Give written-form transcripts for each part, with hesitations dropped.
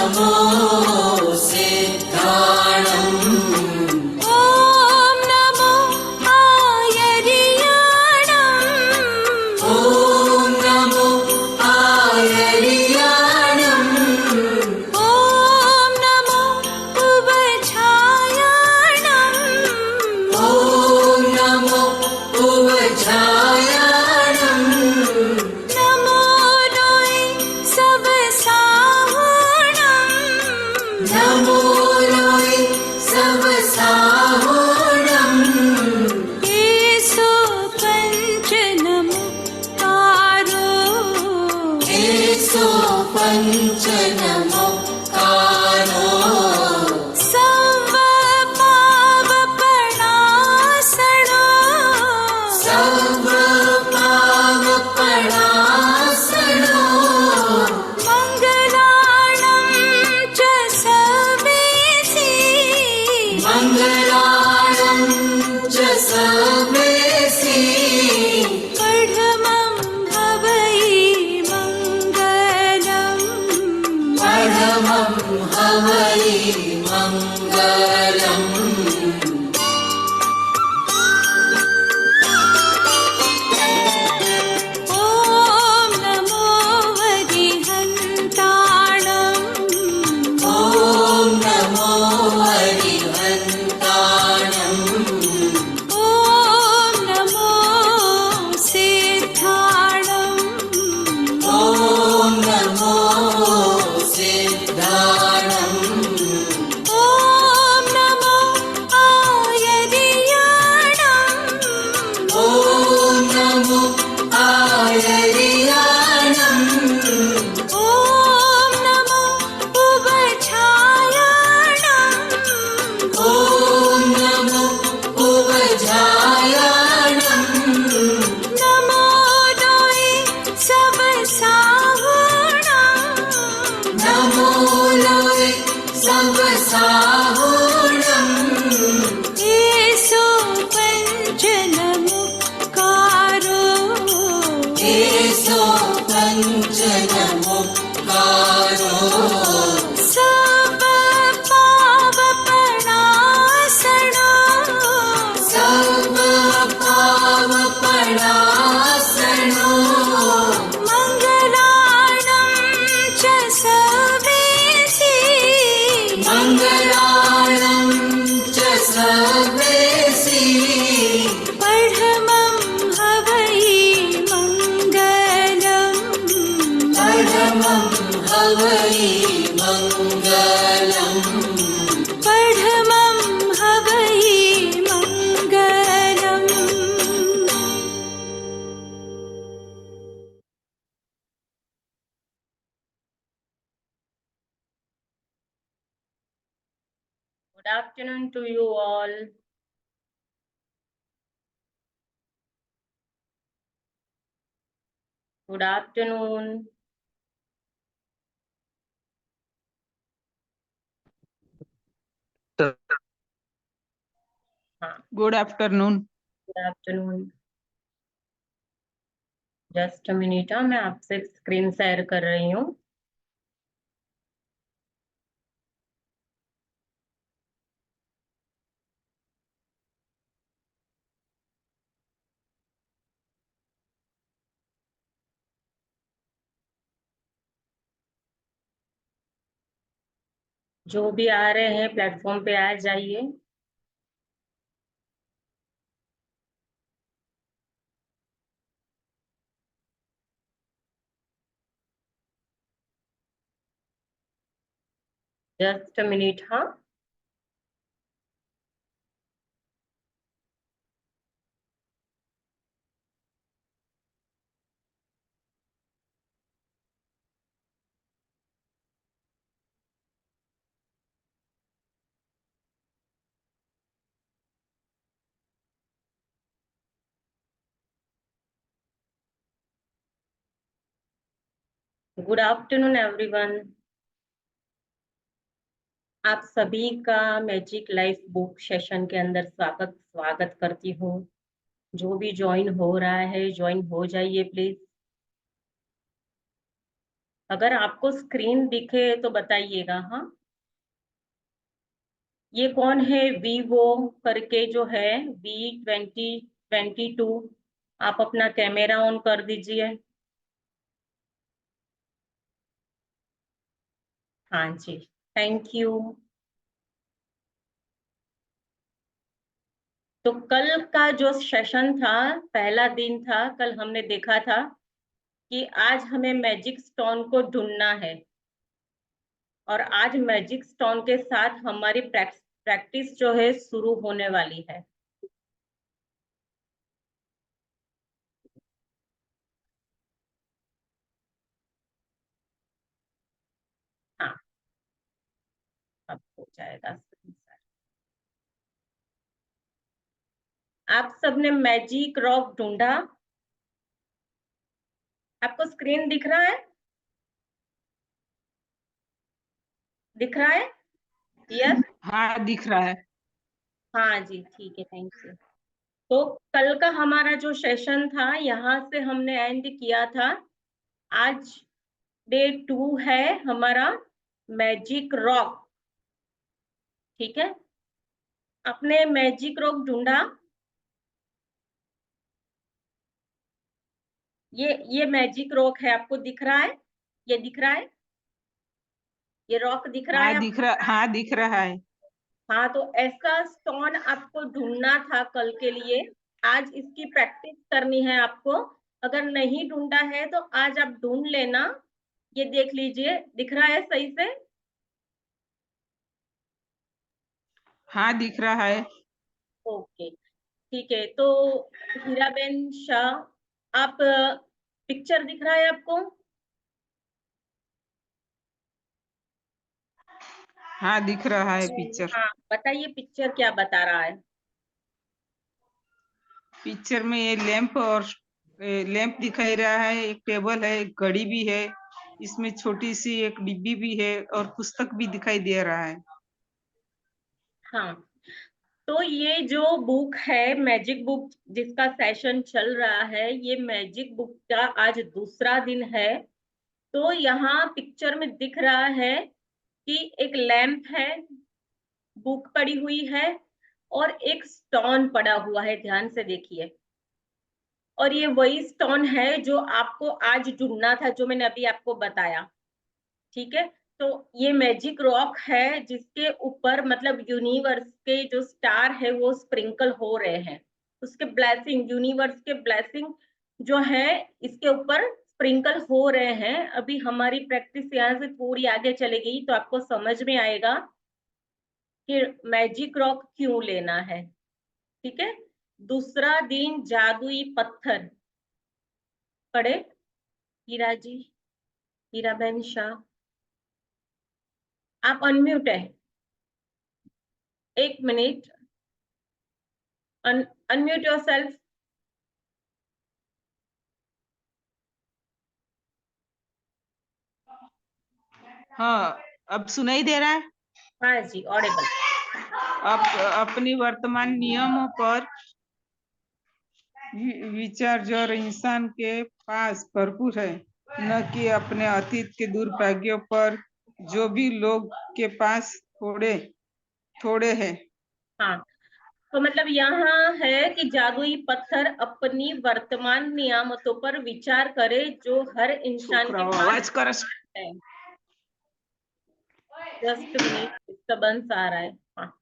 नमो सिद्धाणम् ॐ नमो आयर्याणम् ॐ नमो आयर्याणम् ॐ नमो उवझायाणम् ॐ नमो उवझायाणम् नमो लोय सबसाहुणम् नमो लोय सबसाहुणम् येषु पञ्चनमुक्तारो येषु पञ्चनमुक्तारो सर्वपावपणासनो सर्वपावपणासनो मङ्गलाणं च सर्वेसि मङ्गलाणं च सर्वेसि पठमं हवै मङ्गलम् परमं हवै मङ्गलम् ॐ नमो वरिहन्ताणम् ॐ नमो हरिहन्ताणम् ॐ नमो सिद्धाणम् ॐ नमो सिद्धाणम् ॐ नमो आयर्याणम् ॐ नमो आयर्याणम् ॐ नमो उवझायाणम् ॐ नमो उवझायाणम् नमो लोय सबसाहुणम् नमो लोय सबसाहुणम् येषु पञ्चनमुक्तारो येषु पञ्चनमुक्तारो सर्वपावपणासनो सर्वपावपणासनो मङ्गलाणं च सर्वेसि मङ्गलाणं च सर्वेसि पठमं हवै मङ्गलम् परमं हवै मङ्गलम् पठमं हवै मङ्गलम्। Good afternoon to you all. Good afternoon. हाँ, good afternoon. good afternoon. Just a minute, मैं आपसे स्क्रीन शेयर कर रही हूँ। जो भी आ रहे हैं प्लेटफॉर्म पे आ जाइए। Just a minute. हाँ, गुड आफ्टरनून एवरीवन। आप सभी का मैजिक लाइफ बुक सेशन के अंदर स्वागत करती हूँ। जो भी ज्वाइन हो रहा है ज्वाइन हो जाइए प्लीज। अगर आपको स्क्रीन दिखे तो बताइएगा। हाँ, ये कौन है? वीवो करके जो है, V2022। आप अपना कैमरा ऑन कर दीजिए। हाँ जी, थैंक यू। तो कल का जो सेशन था, पहला दिन था, कल हमने देखा था कि आज हमें मैजिक स्टोन को ढूंढना है, और आज मैजिक स्टोन के साथ हमारी प्रैक्टिस जो है शुरू होने वाली है। हाँ, अब हो जाएगा। आप सबने मैजिक रॉक ढूंढा? आपको स्क्रीन दिख रहा है? दिख रहा है? यस। हाँ, दिख रहा है। हाँ जी, ठीक है, थैंक यू। तो कल का हमारा जो सेशन था, यहाँ से हमने एंड किया था। आज डे 2 है हमारा मैजिक रॉक। ठीक है, आपने मैजिक रॉक ढूंढा? ये मैजिक रॉक है, आपको दिख रहा है? ये दिख रहा है? ये रॉक दिख रहा है आपको? हाँ, दिख रहा है। हाँ, तो ऐसा स्टोन आपको ढूंढना था कल के लिए। आज इसकी प्रैक्टिस करनी है आपको। अगर नहीं ढूंढा है तो आज आप ढूंढ लेना। ये देख लीजिए, दिख रहा है सही से? हाँ, दिख रहा है। ओके, ठीक है। तो हीराबेन शाह, आप पिक्चर दिख रहा है आपको? हाँ, दिख रहा है पिक्चर। हाँ, बताइए पिक्चर क्या बता रहा है? पिक्चर में ये लैंप दिखाई रहा है, एक टेबल है, एक घड़ी भी है, इसमें छोटी सी एक डिब्बी भी है और पुस्तक भी दिखाई दे रहा है। हाँ, तो ये जो बुक है, मैजिक बुक जिसका सेशन चल रहा है, ये मैजिक बुक का आज दूसरा दिन है। तो यहाँ पिक्चर में दिख रहा है कि एक लैंप है, बुक पड़ी हुई है, और एक स्टोन पड़ा हुआ है। ध्यान से देखिए, और ये वही स्टोन है जो आपको आज ढूंढना था, जो मैंने अभी आपको बताया। ठीक है, तो ये मैजिक रॉक है जिसके ऊपर मतलब यूनिवर्स के जो स्टार है वो स्प्रिंकल हो रहे हैं। उसके ब्लेसिंग, यूनिवर्स के ब्लेसिंग जो है इसके ऊपर स्प्रिंकल हो रहे हैं। अभी हमारी प्रैक्टिस यहाँ से थोड़ी आगे चलेगी तो आपको समझ में आएगा कि मैजिक रॉक क्यों लेना है। ठीक है, दूसरा दिन जादुई पत्थर पढ़े हीरा जी, हीराबेन शाह। आप अनम्यूट है, एक मिनट, अनम्यूट योरसेल्फ। हाँ, अब सुनाई दे रहा है। हाँ जी, ऑडिबल। अब अपनी वर्तमान नियमों पर विचार जो इंसान के पास भरपूर है, न कि अपने अतीत के दुर्भाग्यों पर, जो भी लोग के पास थोड़े थोड़े है। हाँ, तो मतलब यहाँ है कि जादुई पत्थर अपनी वर्तमान नियामतों पर विचार करे जो हर इंसान के पास आवाज कर। है। जस्ट मिनट, डिस्टर्बेंस आ रहा है। हाँ,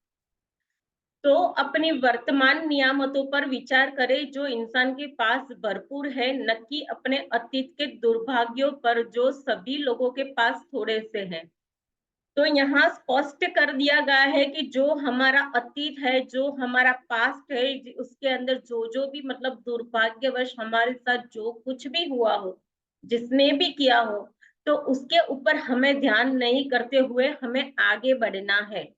तो अपनी वर्तमान नियामतों पर विचार करे जो इंसान के पास भरपूर है, न कि अपने अतीत के दुर्भाग्यों पर जो सभी लोगों के पास थोड़े से हैं। तो यहाँ स्पष्ट कर दिया गया है कि जो हमारा अतीत है, जो हमारा पास्ट है, उसके अंदर जो जो भी मतलब दुर्भाग्यवश हमारे साथ जो कुछ भी हुआ हो, जिसने भी किया हो, तो उसके ऊपर हमें ध्यान नहीं करते हुए हमें आगे बढ़ना है।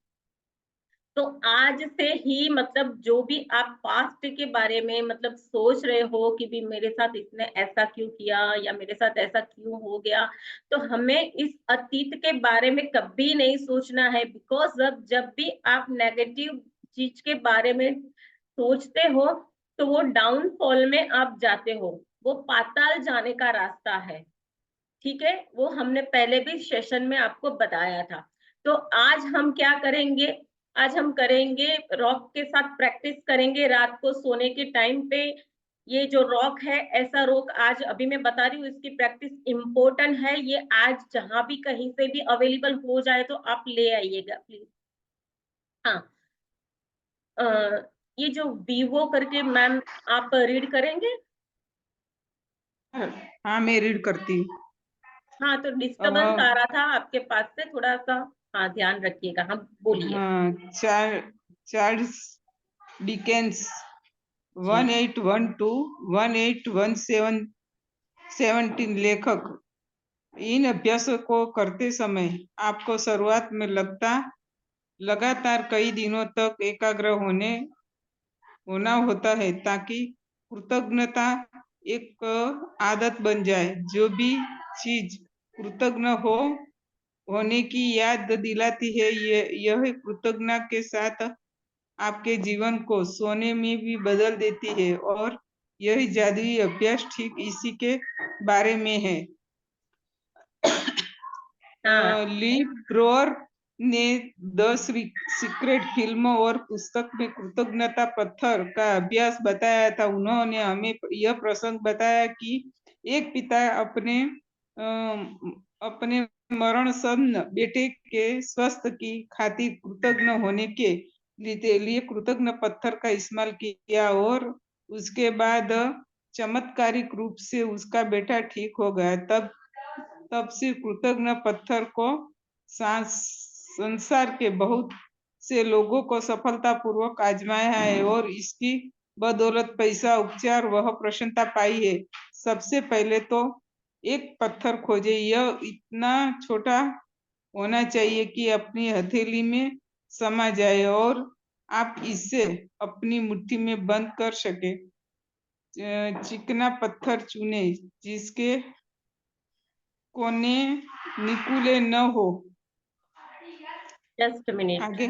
तो आज से ही मतलब जो भी आप पास्ट के बारे में मतलब सोच रहे हो कि भी मेरे साथ इसने ऐसा क्यों किया या मेरे साथ ऐसा क्यों हो गया, तो हमें इस अतीत के बारे में कभी नहीं सोचना है। बिकॉज जब भी आप नेगेटिव चीज के बारे में सोचते हो तो वो डाउनफॉल में आप जाते हो, वो पाताल जाने का रास्ता है। ठीक है, वो हमने पहले भी सेशन में आपको बताया था। तो आज हम क्या करेंगे, आज हम करेंगे रॉक के साथ प्रैक्टिस करेंगे रात को सोने के टाइम पे। ये जो रॉक है, ऐसा रॉक आज अभी मैं बता रही हूँ, इसकी प्रैक्टिस इम्पोर्टेंट है। ये आज जहां भी कहीं से भी अवेलेबल हो जाए तो आप ले आइएगा प्लीज। हाँ, अ, ये जो वीवो करके मैम आप रीड करेंगे? हाँ, मैं रीड करती हूँ। हाँ, तो डिस्टरबेंस आ रहा था आपके पास से, थोड़ा सा हाँ ध्यान रखिएगा। हाँ बोलिए। हाँ, चार्ल्स डिकेंस जी 1812-1817 लेखक। इन अभ्यासों को करते समय आपको शुरुआत में लगातार कई दिनों तक एकाग्र होना होता है, ताकि कृतज्ञता एक आदत बन जाए। जो भी चीज कृतज्ञ होने की याद दिलाती है, यह कृतज्ञता के साथ आपके जीवन को सोने में भी बदल देती है। और यही जादुई अभ्यास ठीक इसी के बारे में है। हाँ ली ब्रोअर ने द सीक्रेट फिल्म और पुस्तक में कृतज्ञता पत्थर का अभ्यास बताया था। उन्होंने हमें यह प्रसंग बताया कि एक पिता अपने मरणसन्न बेटे के स्वास्थ्य की खातिर कृतज्ञ होने के लिए कृतज्ञ पत्थर का इस्तेमाल किया, और उसके बाद चमत्कारिक रूप से उसका बेटा ठीक हो गया। तब से कृतज्ञ पत्थर को संसार के बहुत से लोगों को सफलतापूर्वक आजमाया है, और इसकी बदौलत पैसा, उपचार वह प्रसन्नता पाई है। सबसे पहले तो एक पत्थर खोजे। यह इतना छोटा होना चाहिए कि अपनी हथेली में समा जाए और आप इसे अपनी मुट्ठी में बंद कर सके। चिकना पत्थर चुने जिसके कोने निकुले न हो। Just minute. आगे।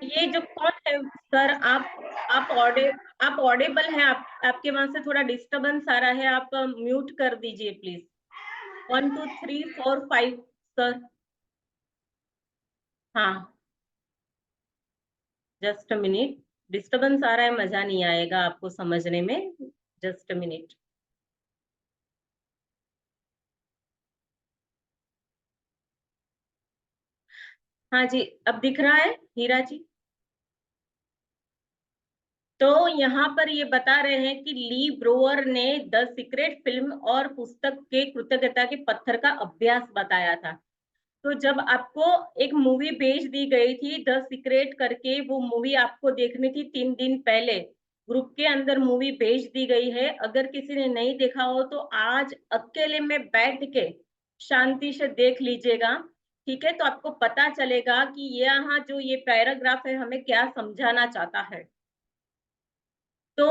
ये जो कौन है सर? आप ऑडेबल हैं? आपके वहां से थोड़ा डिस्टरबेंस आ रहा है, आप म्यूट कर दीजिए प्लीज। 1 2 3 4 5 सर। हाँ, जस्ट मिनट। डिस्टरबेंस आ रहा है, मजा नहीं आएगा आपको समझने में। Just minute. हाँ जी, अब दिख रहा है हीरा जी? तो यहाँ पर ये बता रहे हैं कि ली ब्रोअर ने द सीक्रेट फिल्म और पुस्तक के कृतज्ञता के पत्थर का अभ्यास बताया था। तो जब आपको एक मूवी भेज दी गई थी द सीक्रेट करके, वो मूवी आपको देखनी थी 3 दिन पहले, ग्रुप के अंदर मूवी भेज दी गई है। अगर किसी ने नहीं देखा हो तो आज अकेले में बैठ के शांति से देख लीजिएगा, ठीक है? तो आपको पता चलेगा कि यहाँ जो ये पैराग्राफ है हमें क्या समझाना चाहता है। तो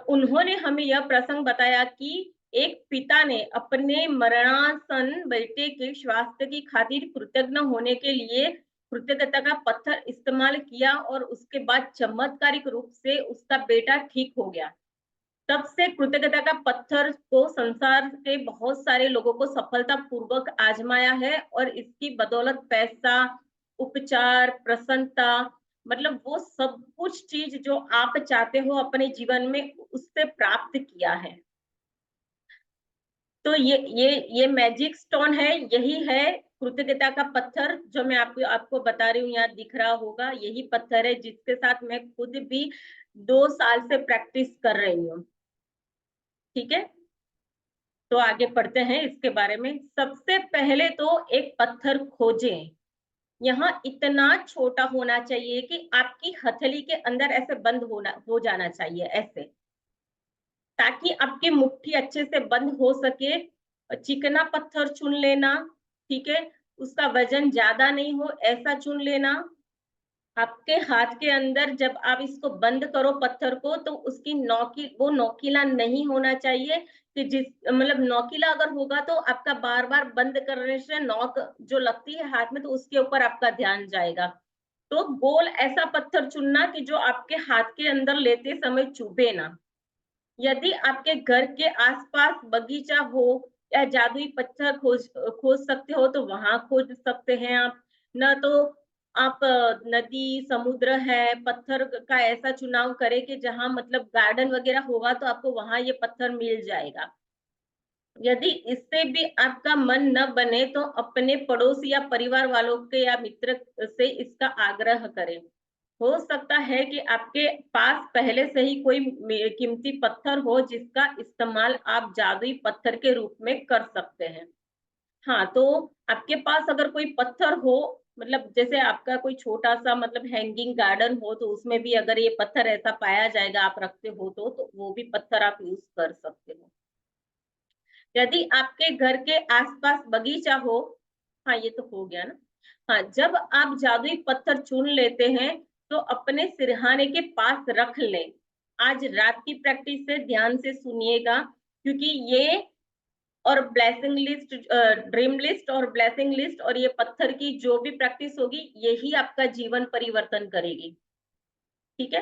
उन्होंने हमें यह प्रसंग बताया कि एक पिता ने अपने मरणासन बेटे के स्वास्थ्य की खातिर कृतज्ञ होने के लिए कृतज्ञता का पत्थर इस्तेमाल किया, और उसके बाद चमत्कारिक रूप से उसका बेटा ठीक हो गया। तब से कृतज्ञता का पत्थर को संसार के बहुत सारे लोगों को सफलता पूर्वक आजमाया है, और इसकी बदौलत पैसा, उपचार, प्रसन्नता, मतलब वो सब कुछ चीज जो आप चाहते हो अपने जीवन में, उससे प्राप्त किया है। तो ये मैजिक स्टोन है, यही है कृतज्ञता का पत्थर जो मैं आपको बता रही हूँ। यहाँ दिख रहा होगा, यही पत्थर है जिसके साथ मैं खुद भी 2 साल से प्रैक्टिस कर रही हूँ। ठीक है, तो आगे पढ़ते हैं इसके बारे में। सबसे पहले तो एक पत्थर खोजें। यहाँ इतना छोटा होना चाहिए कि आपकी हथेली के अंदर ऐसे बंद हो जाना चाहिए, ऐसे, ताकि आपकी मुट्ठी अच्छे से बंद हो सके। चिकना पत्थर चुन लेना, ठीक है? उसका वजन ज्यादा नहीं हो, ऐसा चुन लेना। आपके हाथ के अंदर जब आप इसको बंद करो पत्थर को, तो उसकी वो नोकीला नहीं होना चाहिए, कि जिस मतलब नोकीला अगर होगा तो आपका बार बार बंद करने से नोक जो लगती है हाथ में, तो उसके ऊपर आपका ध्यान जाएगा। तो गोल ऐसा पत्थर चुनना कि जो आपके हाथ के अंदर लेते समय चुभे ना। यदि आपके घर के आसपास बगीचा हो या जादुई पत्थर खोज सकते हो तो वहां खोज सकते हैं आप, न तो आप नदी समुद्र है, पत्थर का ऐसा चुनाव करें कि जहां मतलब गार्डन वगैरह होगा तो आपको वहां ये पत्थर मिल जाएगा। यदि इससे भी आपका मन न बने तो अपने पड़ोसी या परिवार वालों के या मित्र से इसका आग्रह करें। हो सकता है कि आपके पास पहले से ही कोई कीमती पत्थर हो जिसका इस्तेमाल आप जादुई पत्थर के रूप में कर सकते हैं। हाँ, तो आपके पास अगर कोई पत्थर हो, मतलब जैसे आपका कोई छोटा सा मतलब हैंगिंग गार्डन हो तो उसमें भी अगर ये पत्थर ऐसा पाया जाएगा, आप रखते हो तो वो भी पत्थर आप यूज कर सकते हो। यदि आपके घर के आसपास बगीचा हो, हाँ ये तो हो गया ना। हाँ, जब आप जादुई पत्थर चुन लेते हैं तो अपने सिरहाने के पास रख लें। आज रात की प्रैक्टिस से ध्यान से सुनिएगा, क्योंकि ये और ब्लेसिंग लिस्ट, ड्रीम लिस्ट और ब्लेसिंग लिस्ट और ये पत्थर की जो भी प्रैक्टिस होगी यही आपका जीवन परिवर्तन करेगी। ठीक है,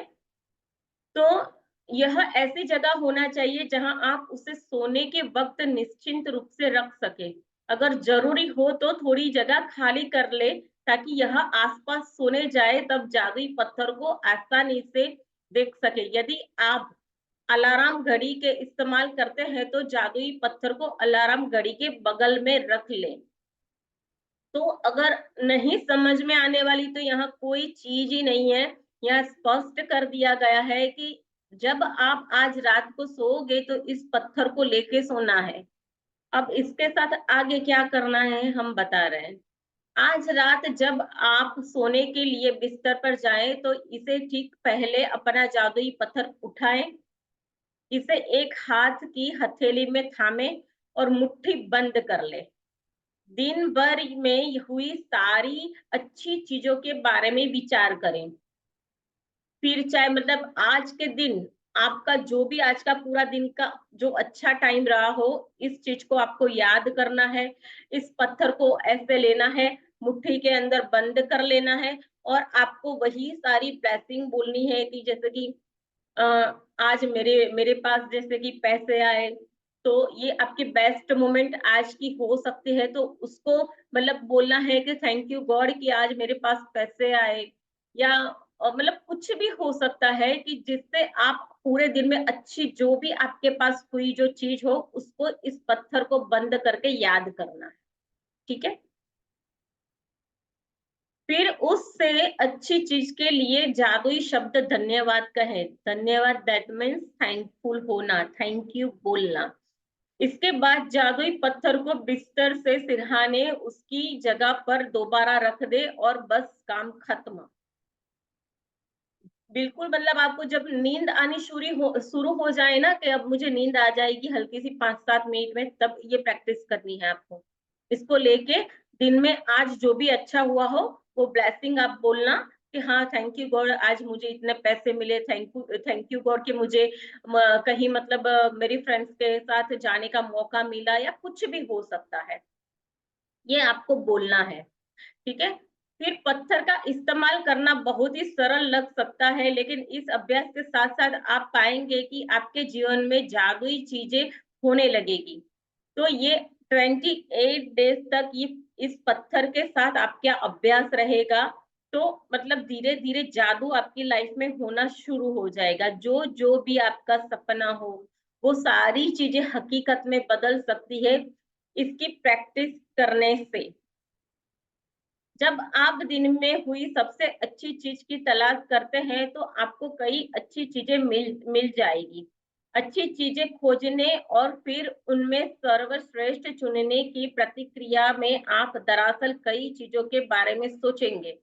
तो यह ऐसी जगह होना चाहिए जहां आप उसे सोने के वक्त निश्चिंत रूप से रख सके। अगर जरूरी हो तो थोड़ी जगह खाली कर ले ताकि यह आसपास सोने जाए तब जादुई पत्थर को आसानी से देख सके। यदि आप अलार्म घड़ी के इस्तेमाल करते हैं तो जादुई पत्थर को अलार्म घड़ी के बगल में रख लें। तो अगर नहीं समझ में आने वाली तो यहाँ कोई चीज ही नहीं है। यहाँ स्पष्ट कर दिया गया है कि जब आप आज रात को सोओगे तो इस पत्थर को लेके सोना है। अब इसके साथ आगे क्या करना है हम बता रहे हैं। आज रात जब आप सोने के लिए बिस्तर पर जाएं तो इसे ठीक पहले अपना जादुई पत्थर उठाएं, इसे एक हाथ की हथेली में थामे और मुट्ठी बंद कर ले। दिन भर में हुई सारी अच्छी चीजों के बारे में विचार करें। फिर चाहे मतलब आज के दिन आपका जो भी आज का पूरा दिन का जो अच्छा टाइम रहा हो, इस चीज को आपको याद करना है। इस पत्थर को ऐसे लेना है, मुट्ठी के अंदर बंद कर लेना है और आपको वही सारी ब्लेसिंग बोलनी है कि जैसे कि अ, आज मेरे मेरे पास जैसे कि पैसे आए, तो ये आपकी बेस्ट मोमेंट आज की हो सकती है, तो उसको मतलब बोलना है कि थैंक यू गॉड कि आज मेरे पास पैसे आए। या मतलब कुछ भी हो सकता है कि जिससे आप पूरे दिन में अच्छी जो भी आपके पास हुई जो चीज हो उसको इस पत्थर को बंद करके याद करना है। ठीक है, फिर उससे अच्छी चीज के लिए जादुई शब्द धन्यवाद कहे। धन्यवाद दैट मीन्स थैंकफुल होना, थैंक यू बोलना। इसके बाद जादुई पत्थर को बिस्तर से सिरहाने उसकी जगह पर दोबारा रख दे और बस काम खत्म। बिल्कुल, मतलब आपको जब नींद आनी शुरू हो जाए ना कि अब मुझे नींद आ जाएगी हल्की सी 5-7 मिनट में, तब ये प्रैक्टिस करनी है आपको। इसको लेके दिन में आज जो भी अच्छा हुआ हो वो ब्लेसिंग आप बोलना कि हाँ थैंक यू गॉड आज मुझे इतने पैसे मिले, थैंक यू गॉड कि मुझे कहीं मतलब मेरी फ्रेंड्स के साथ जाने का मौका मिला, या कुछ भी हो सकता है, ये आपको बोलना है। ठीक है, फिर पत्थर का इस्तेमाल करना बहुत ही सरल लग सकता है, लेकिन इस अभ्यास के साथ साथ आप पाएंगे कि आपके जीवन में जादुई चीजें होने लगेगी। तो ये 28 डेज तक ये इस पत्थर के साथ आपका अभ्यास रहेगा, तो मतलब धीरे धीरे जादू आपकी लाइफ में होना शुरू हो जाएगा। जो जो भी आपका सपना हो वो सारी चीजें हकीकत में बदल सकती है इसकी प्रैक्टिस करने से। जब आप दिन में हुई सबसे अच्छी चीज की तलाश करते हैं तो आपको कई अच्छी चीजें मिल जाएगी। अच्छी चीजें खोजने और फिर उनमें सर्वश्रेष्ठ चुनने की प्रतिक्रिया में आप दरअसल कई चीजों के बारे में सोचेंगे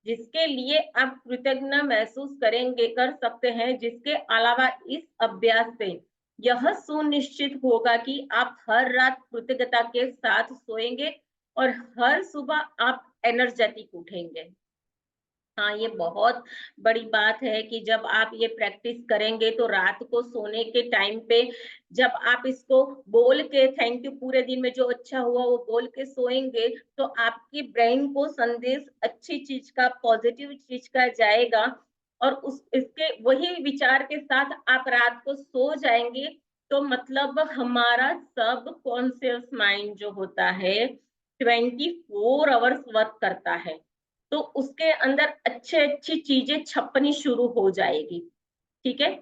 जिसके लिए आप कृतज्ञ महसूस कर सकते हैं। जिसके अलावा इस अभ्यास से यह सुनिश्चित होगा कि आप हर रात कृतज्ञता के साथ सोएंगे और हर सुबह आप एनर्जेटिक उठेंगे। हाँ, ये बहुत बड़ी बात है कि जब आप ये प्रैक्टिस करेंगे तो रात को सोने के टाइम पे जब आप इसको बोल के थैंक यू पूरे दिन में जो अच्छा हुआ वो बोल के सोएंगे तो आपके ब्रेन को संदेश अच्छी चीज का, पॉजिटिव चीज का जाएगा और उस इसके वही विचार के साथ आप रात को सो जाएंगे तो मतलब हमारा सब कॉन्शियस माइंड जो होता है 24 आवर्स वर्क करता है, तो उसके अंदर अच्छे अच्छी चीजें छपनी शुरू हो जाएगी। ठीक है।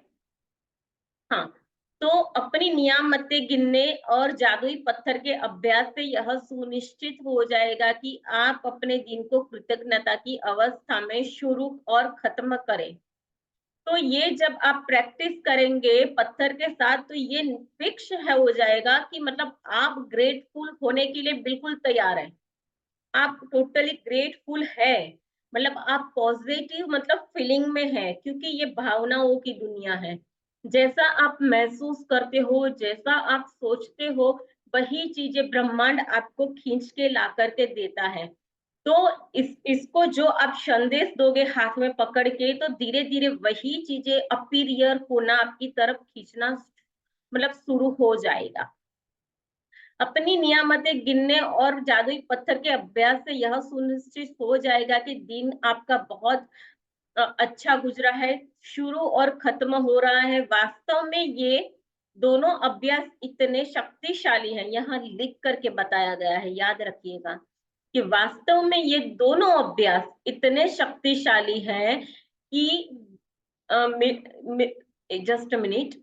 हाँ, तो अपनी नियामतें गिनने और जादुई पत्थर के अभ्यास से यह सुनिश्चित हो जाएगा कि आप अपने दिन को कृतज्ञता की अवस्था में शुरू और खत्म करें। तो ये जब आप प्रैक्टिस करेंगे पत्थर के साथ, तो ये फिक्स है हो जाएगा कि मतलब आप ग्रेटफुल होने के लिए बिल्कुल तैयार हैं, आप टोटली ग्रेटफुल है, मतलब आप पॉजिटिव मतलब फीलिंग में है, क्योंकि ये भावनाओं की दुनिया है। जैसा आप महसूस करते हो, जैसा आप सोचते हो, वही चीजें ब्रह्मांड आपको खींच के ला करके देता है। तो इसको जो आप संदेश दोगे हाथ में पकड़ के, तो धीरे धीरे वही चीजें अपीरियर होना आपकी तरफ खींचना मतलब शुरू हो जाएगा। अपनी नियामतें गिनने और जादुई पत्थर के अभ्यास से यह सुनिश्चित हो जाएगा कि दिन आपका बहुत अच्छा गुजरा है, शुरू और खत्म हो रहा है। वास्तव में ये दोनों अभ्यास इतने शक्तिशाली हैं, यहाँ लिख करके बताया गया है, याद रखिएगा कि वास्तव में ये दोनों अभ्यास इतने शक्तिशाली हैं कि जस्ट मिनट,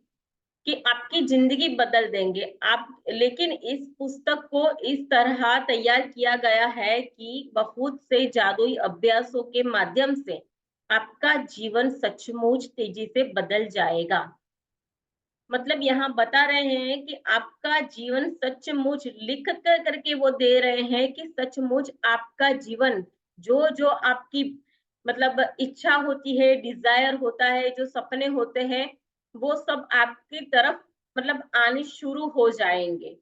कि आपकी जिंदगी बदल देंगे आप। लेकिन इस पुस्तक को इस तरह तैयार किया गया है कि बहुत से जादुई अभ्यासों के माध्यम से आपका जीवन सचमुच तेजी से बदल जाएगा। मतलब यहाँ बता रहे हैं कि आपका जीवन सचमुच लिख कर करके वो दे रहे हैं कि सचमुच आपका जीवन जो जो आपकी मतलब इच्छा होती है, डिजायर होता है, जो सपने होते हैं, वो सब आपकी तरफ मतलब आने शुरू हो जाएंगे।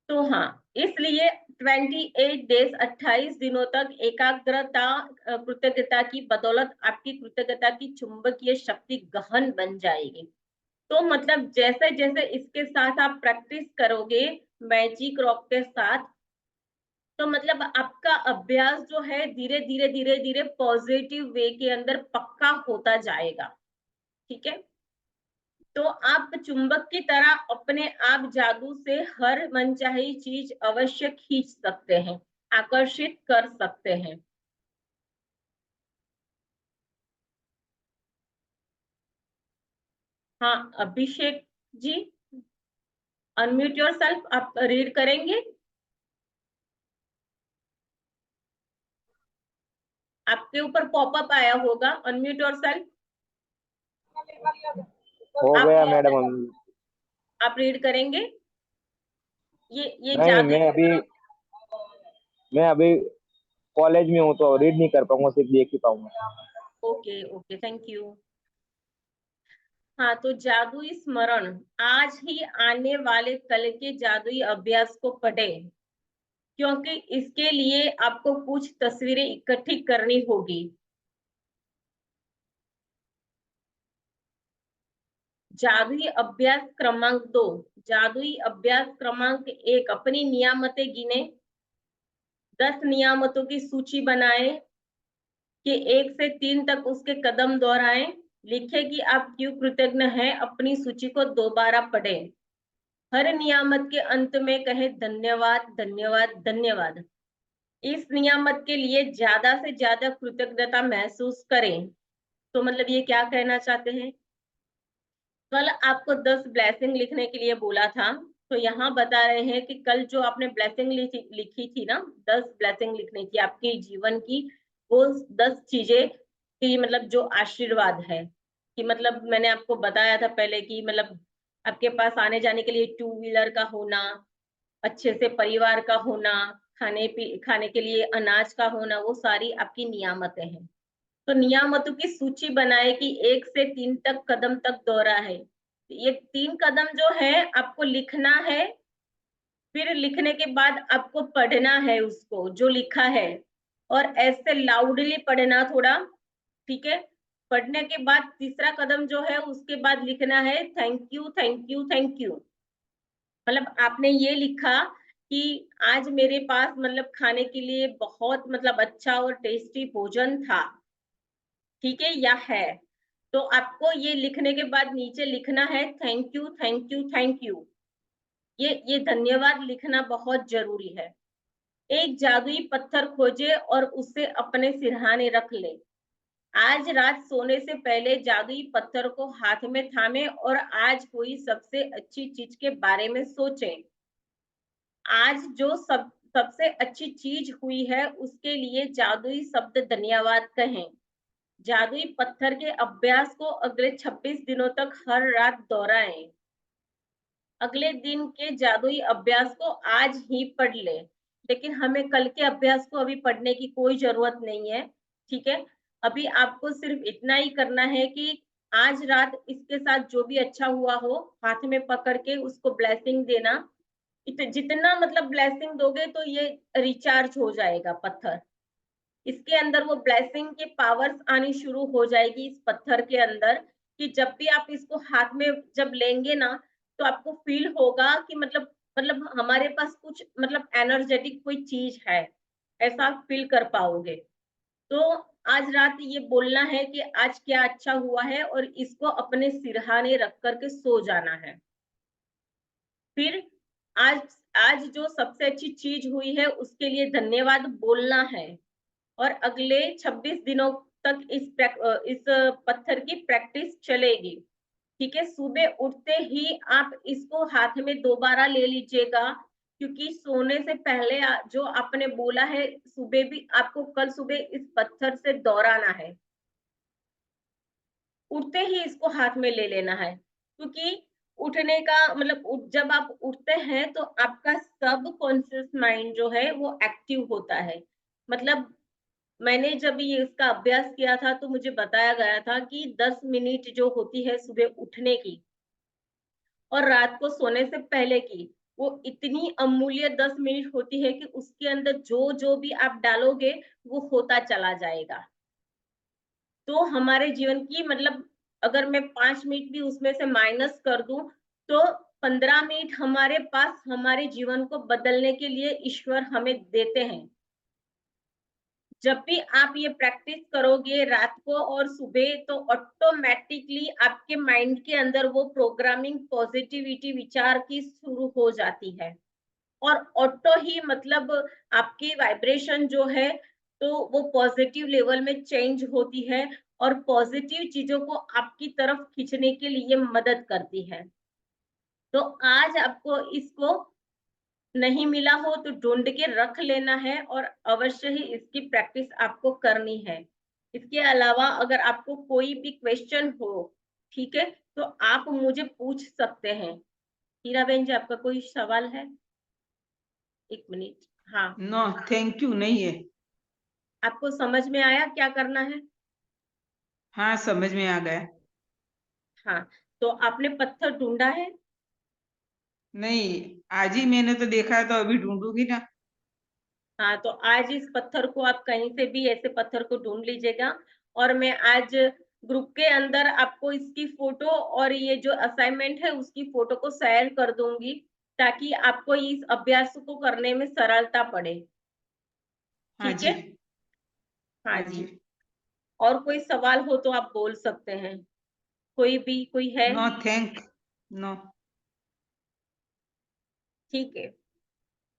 तो हाँ, इसलिए 28 डेज 28 दिनों तक एकाग्रता कृतज्ञता की बदौलत आपकी कृतज्ञता की चुंबकीय शक्ति गहन बन जाएगी। तो मतलब जैसे जैसे इसके साथ आप प्रैक्टिस करोगे मैजिक रॉक के साथ, तो मतलब आपका अभ्यास जो है धीरे धीरे धीरे धीरे पॉजिटिव वे के अंदर पक्का होता जाएगा। ठीक है। तो आप चुंबक की तरह अपने आप जादू से हर मनचाही चीज अवश्य खींच सकते हैं, आकर्षित कर सकते हैं। हाँ अभिषेक जी, अनम्यूट योरसेल्फ, आप रीड करेंगे? आपके ऊपर पॉपअप आया होगा, अनम्यूट योरसेल्फ। हो गया मैडम। आप रीड करेंगे? ये नहीं, जादू। मैं अभी कॉलेज में हूँ तो रीड नहीं कर पाऊंगा, सिर्फ देख ही पाऊंगा। Okay okay, thank you. हाँ, तो जादुई स्मरण, आज ही आने वाले कल के जादुई अभ्यास को पढ़े, क्योंकि इसके लिए आपको कुछ तस्वीरें इकट्ठी करनी होगी। जादुई अभ्यास क्रमांक 2, जादुई अभ्यास क्रमांक 1, अपनी नियामतें गिने, 10 नियामतों की सूची बनाए कि 1 से 3 तक उसके कदम दोहराएं, लिखे कि आप क्यों कृतज्ञ हैं, अपनी सूची को दोबारा पढ़ें, हर नियामत के अंत में कहे धन्यवाद धन्यवाद धन्यवाद। इस नियामत के लिए ज्यादा से ज्यादा कृतज्ञता महसूस करें। तो मतलब ये क्या कहना चाहते हैं, कल आपको 10 ब्लेसिंग लिखने के लिए बोला था, तो यहाँ बता रहे हैं कि कल जो आपने ब्लेसिंग लिखी थी ना, 10 ब्लेसिंग लिखनी थी आपके जीवन की, वो 10 चीजें की मतलब जो आशीर्वाद है, कि मतलब मैंने आपको बताया था पहले कि मतलब आपके पास आने जाने के लिए 2 व्हीलर का होना, अच्छे से परिवार का होना, खाने के लिए अनाज का होना, वो सारी आपकी नियामतें हैं। तो नियामतों की सूची बनाए कि 1 से 3 तक कदम तक दोहरा है। ये 3 कदम जो है आपको लिखना है, फिर लिखने के बाद आपको पढ़ना है उसको जो लिखा है, और ऐसे लाउडली पढ़ना थोड़ा। ठीक है। पढ़ने के बाद तीसरा कदम जो है उसके बाद लिखना है thank you thank you thank you. मतलब आपने ये लिखा कि आज मेरे पास मतलब खाने के लिए बहुत मतलब अच्छा और टेस्टी भोजन था, ठीक है, या है। तो आपको ये लिखने के बाद नीचे लिखना है thank you thank you thank you. ये धन्यवाद लिखना बहुत जरूरी है। एक जादुई पत्थर खोजे और उसे अपने सिरहाने रख ले। आज रात सोने से पहले जादुई पत्थर को हाथ में थामे और आज कोई सबसे अच्छी चीज के बारे में सोचे। आज जो सबसे अच्छी चीज हुई है उसके लिए जादुई शब्द धन्यवाद कहें। जादुई पत्थर के अभ्यास को अगले 26 दिनों तक हर रात दोहराएं। अगले दिन के जादुई अभ्यास को आज ही पढ़ ले, लेकिन हमें कल के अभ्यास को अभी पढ़ने की कोई जरूरत नहीं है। ठीक है, अभी आपको सिर्फ इतना ही करना है कि आज रात इसके साथ जो भी अच्छा हुआ हो हाथ में पकड़ के उसको ब्लेसिंग देना। जितना मतलब ब्लेसिंग दोगे तो ये रिचार्ज हो जाएगा पत्थर। इसके अंदर वो ब्लेसिंग के पावर्स आनी शुरू हो जाएगी इस पत्थर के अंदर, कि जब भी आप इसको हाथ में जब लेंगे ना तो आपको फील होगा कि मतलब हमारे पास कुछ मतलब एनर्जेटिक कोई चीज है, ऐसा आप फील कर पाओगे। तो आज रात ये बोलना है कि आज क्या अच्छा हुआ है और इसको अपने सिरहाने रख करके सो जाना है। फिर आज आज जो सबसे अच्छी चीज हुई है उसके लिए धन्यवाद बोलना है और अगले 26 दिनों तक इस पत्थर की प्रैक्टिस चलेगी। ठीक है, सुबह उठते ही आप इसको हाथ में दोबारा ले लीजिएगा, क्योंकि सोने से पहले जो आपने बोला है सुबह भी आपको कल सुबह इस पत्थर से दोहराना है। उठते ही इसको हाथ में ले लेना है, क्योंकि उठने का मतलब जब आप उठते हैं तो आपका सब कॉन्शियस माइंड जो है वो एक्टिव होता है। मतलब मैंने जब ये इसका अभ्यास किया था तो मुझे बताया गया था कि 10 मिनट जो होती है सुबह उठने की और रात को सोने से पहले की, वो इतनी अमूल्य 10 मिनट होती है कि उसके अंदर जो जो भी आप डालोगे वो होता चला जाएगा। तो हमारे जीवन की मतलब अगर मैं 5 मिनट भी उसमें से माइनस कर दूं तो 15 मिनट हमारे पास हमारे जीवन को बदलने के लिए ईश्वर हमें देते हैं। जब भी आप ये प्रैक्टिस करोगे रात को और सुबह तो ऑटोमेटिकली आपके माइंड के अंदर वो प्रोग्रामिंग पॉजिटिविटी विचार की शुरू हो जाती है और ऑटो ही मतलब आपकी वाइब्रेशन जो है तो वो पॉजिटिव लेवल में चेंज होती है और पॉजिटिव चीजों को आपकी तरफ खींचने के लिए मदद करती है। तो आज आपको इसको नहीं मिला हो तो ढूंढ के रख लेना है और अवश्य ही इसकी प्रैक्टिस आपको करनी है। इसके अलावा अगर आपको कोई भी क्वेश्चन हो, ठीक है, तो आप मुझे पूछ सकते हैं। हीरा बहन जी, आपका कोई सवाल है? एक मिनट। हाँ, नो थैंक यू नहीं है। आपको समझ में आया क्या करना है? हाँ समझ में आ गया। हाँ, तो आपने पत्थर ढूंढा है? नहीं, आज ही मैंने तो देखा है तो अभी ढूंढूंगी ना। हाँ, तो आज इस पत्थर को आप कहीं से भी ऐसे पत्थर को ढूंढ लीजिएगा और मैं आज ग्रुप के अंदर आपको इसकी फोटो और ये जो असाइनमेंट है उसकी फोटो को शेयर कर दूंगी, ताकि आपको इस अभ्यास को करने में सरलता पड़े। हाँ ठीक जी। है, हाँ हाँ जी। जी। और कोई सवाल हो तो आप बोल सकते हैं, कोई है? No thank no. ठीक है,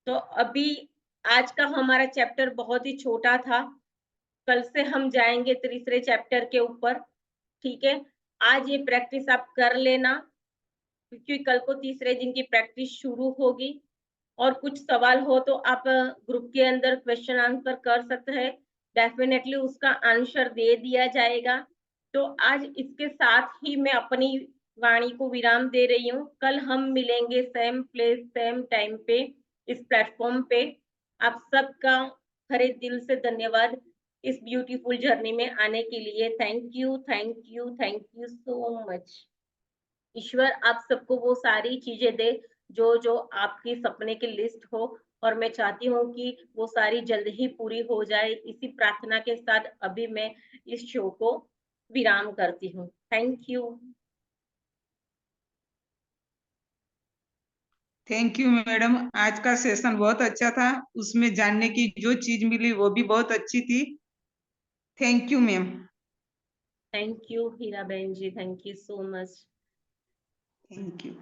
तो अभी आज का हमारा चैप्टर बहुत ही छोटा था, कल से हम जाएंगे तीसरे चैप्टर के ऊपर। ठीक है, आज ये प्रैक्टिस आप कर लेना, क्योंकि कल को तीसरे दिन की प्रैक्टिस शुरू होगी। और कुछ सवाल हो तो आप ग्रुप के अंदर क्वेश्चन आंसर कर सकते हैं, डेफिनेटली उसका आंसर दे दिया जाएगा। तो आज इसके साथ ही मैं अपनी वाणी को विराम दे रही हूँ। कल हम मिलेंगे सेम प्लेस सेम टाइम पे इस प्लेटफॉर्म पे। आप सबका खरे दिल से धन्यवाद इस ब्यूटीफुल जर्नी में आने के लिए। Thank you thank you thank you so much. ईश्वर आप सबको वो सारी चीजें दे जो जो आपकी सपने की लिस्ट हो, और मैं चाहती हूँ कि वो सारी जल्द ही पूरी हो जाए। इसी प्रार्थना के साथ अभी मैं इस शो को विराम करती हूँ। Thank you. Thank you madam, आज का सेशन बहुत अच्छा था। उसमें जानने की जो चीज मिली वो भी बहुत अच्छी थी। Thank you ma'am. Thank you Hiraben ji, thank you so much. Thank you.